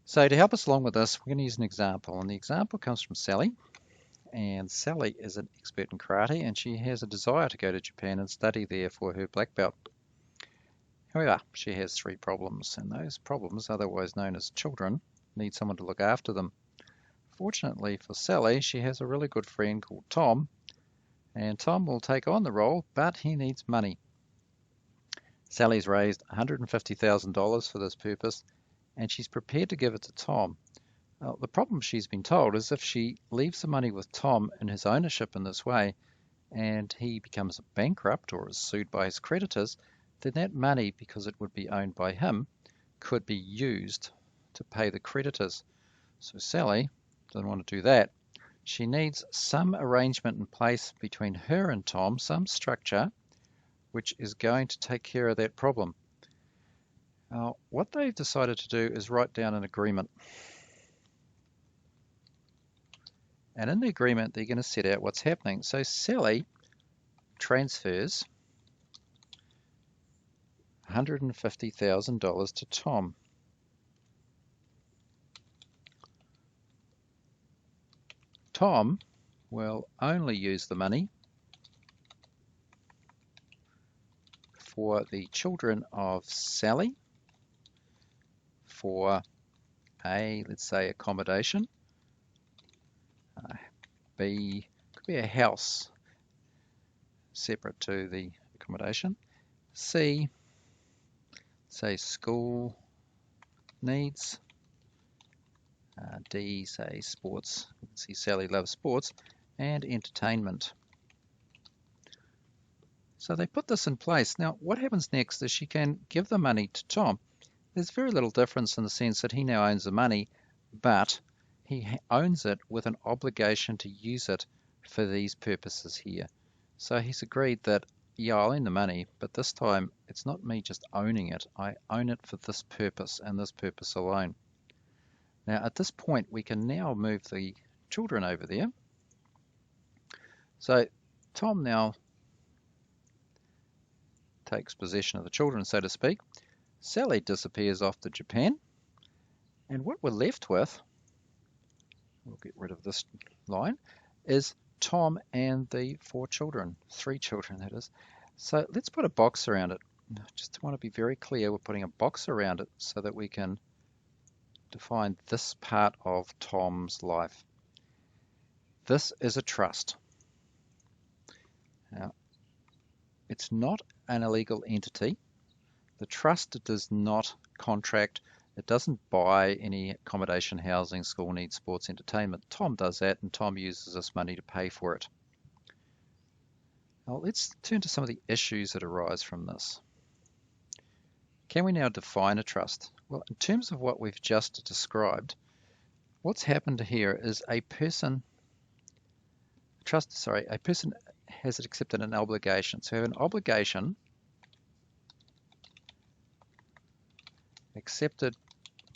So to help us along with this, we're going to use an example, and the example comes from Sally. And Sally is an expert in karate, and she has a desire to go to Japan and study there for her black belt. However, she has three problems, and those problems, otherwise known as children, need someone to look after them. Fortunately for Sally, she has a really good friend called Tom, and Tom will take on the role, but he needs money. Sally's raised $150,000 for this purpose, and she's prepared to give it to Tom. The problem she's been told is if she leaves the money with Tom in his ownership in this way, and he becomes bankrupt or is sued by his creditors, then that money, because it would be owned by him, could be used to pay the creditors. So Sally doesn't want to do that. She needs some arrangement in place between her and Tom, some structure, which is going to take care of that problem. Now, what they've decided to do is write down an agreement. And in the agreement, they're going to set out what's happening. So Sally transfers $150,000 to Tom. Tom will only use the money for the children of Sally for A, let's say accommodation, B, could be a house separate to the accommodation, C, say school needs, D, say sports, you can see Sally loves sports, and entertainment. So they put this in place. Now what happens next is she can give the money to Tom. There's very little difference in the sense that he now owns the money, but he owns it with an obligation to use it for these purposes here. So he's agreed that, yeah, I'll own the money, but this time it's not me just owning it. I own it for this purpose and this purpose alone. Now at this point we can now move the children over there. So Tom now takes possession of the children, so to speak. Sally disappears off to Japan, and what we're left with, we'll get rid of this line, is Tom and the three children that is. So let's put a box around it. Just want to be very clear, we're putting a box around it so that we can define this part of Tom's life. This is a trust. Now, it's not an illegal entity. The trust does not contract. It doesn't buy any accommodation, housing, school needs, sports, entertainment. Tom does that, and Tom uses this money to pay for it. Now let's turn to some of the issues that arise from this. Can we now define a trust? Well, in terms of what we've just described, what's happened here is a person has accepted an obligation. So we have an obligation accepted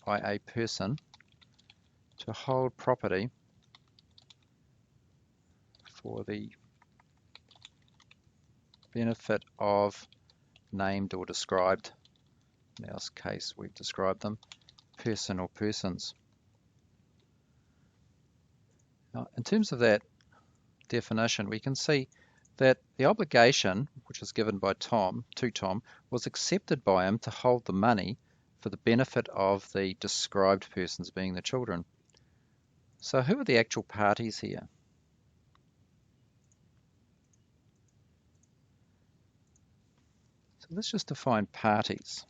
by a person to hold property for the benefit of named or described, in our case we've described them, person or persons. Now, in terms of that definition, we can see that the obligation, which was given by Tom to Tom, was accepted by him to hold the money for the benefit of the described persons, being the children. So who are the actual parties here? So let's just define parties.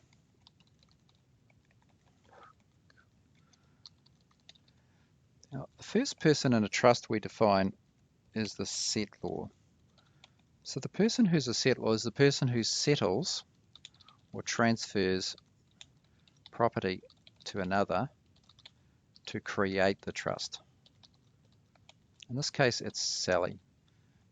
Now, the first person in a trust we define is the settlor. So the person who's a settlor is the person who settles or transfers property to another to create the trust. In this case, it's Sally.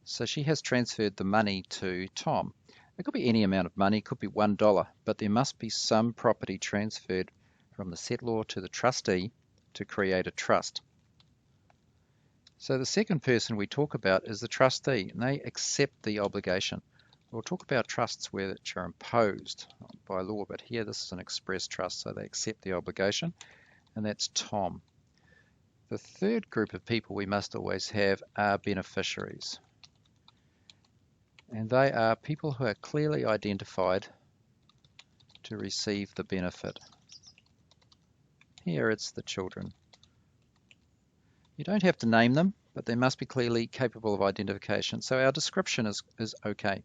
So she has transferred the money to Tom. It could be any amount of money, it could be $1, but there must be some property transferred from the settlor to the trustee to create a trust. So the second person we talk about is the trustee, and they accept the obligation. We'll talk about trusts which are imposed by law, but here this is an express trust, so they accept the obligation. and that's Tom. The third group of people we must always have are beneficiaries. And they are people who are clearly identified to receive the benefit. Here it's the children. You don't have to name them, but they must be clearly capable of identification. So our description is okay.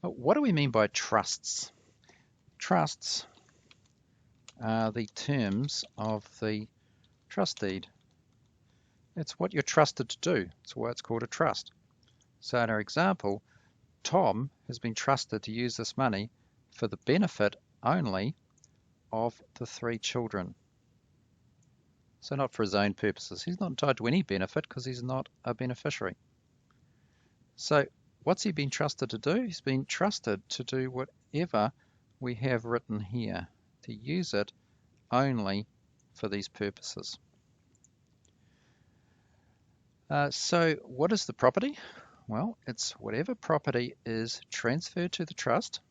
But what do we mean by trusts? Trusts are the terms of the trust deed. It's what you're trusted to do. That's why it's called a trust. So in our example, Tom has been trusted to use this money for the benefit only of the 3 children. So not for his own purposes. He's not entitled to any benefit because he's not a beneficiary. So what's he been trusted to do? He's been trusted to do whatever we have written here, to use it only for these purposes. So what is the property? Well, it's whatever property is transferred to the trust.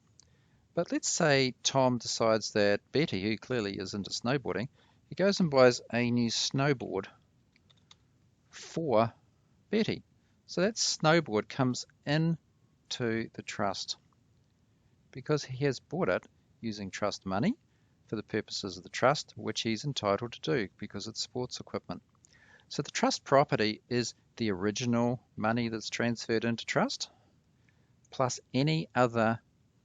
But let's say Tom decides that Betty, who clearly is into snowboarding, he goes and buys a new snowboard for Betty. So that snowboard comes into the trust because he has bought it using trust money for the purposes of the trust, which he's entitled to do because it's sports equipment. So the trust property is the original money that's transferred into trust, plus any other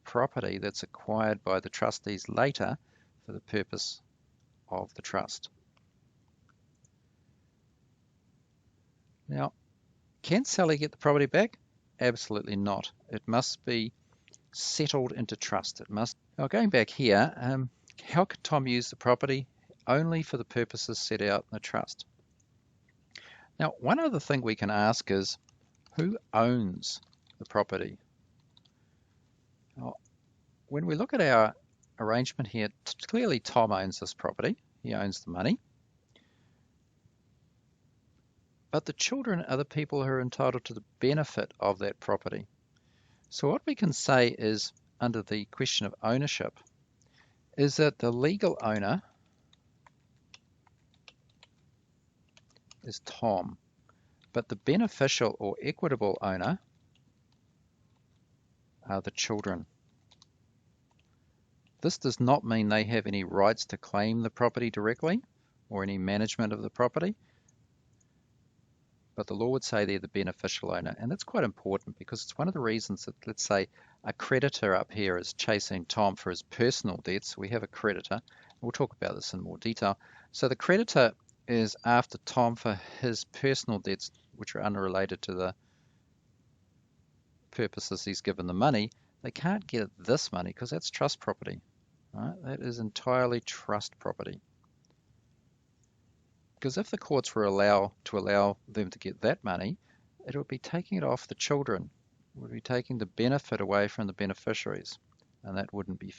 property that's acquired by the trustees later for the purpose of the trust. Now, can Sally get the property back? Absolutely not. It must be settled into trust. It must. Now, going back here, how can Tom use the property? Only for the purposes set out in the trust. Now, one other thing we can ask is, who owns the property? Now, when we look at our arrangement here, clearly Tom owns this property. He owns the money. But the children are the people who are entitled to the benefit of that property. So what we can say is, under the question of ownership, is that the legal owner is Tom, but the beneficial or equitable owner are the children. This does not mean they have any rights to claim the property directly or any management of the property, but the law would say they're the beneficial owner. And that's quite important because it's one of the reasons that, let's say, a creditor up here is chasing Tom for his personal debts. We have a creditor. We'll talk about this in more detail. So the creditor is after Tom for his personal debts, which are unrelated to the purposes he's given the money. They can't get this money because that's trust property. Right? That is entirely trust property. Because if the courts were to allow them to get that money, it would be taking it off the children. It would be taking the benefit away from the beneficiaries, and that wouldn't be fair.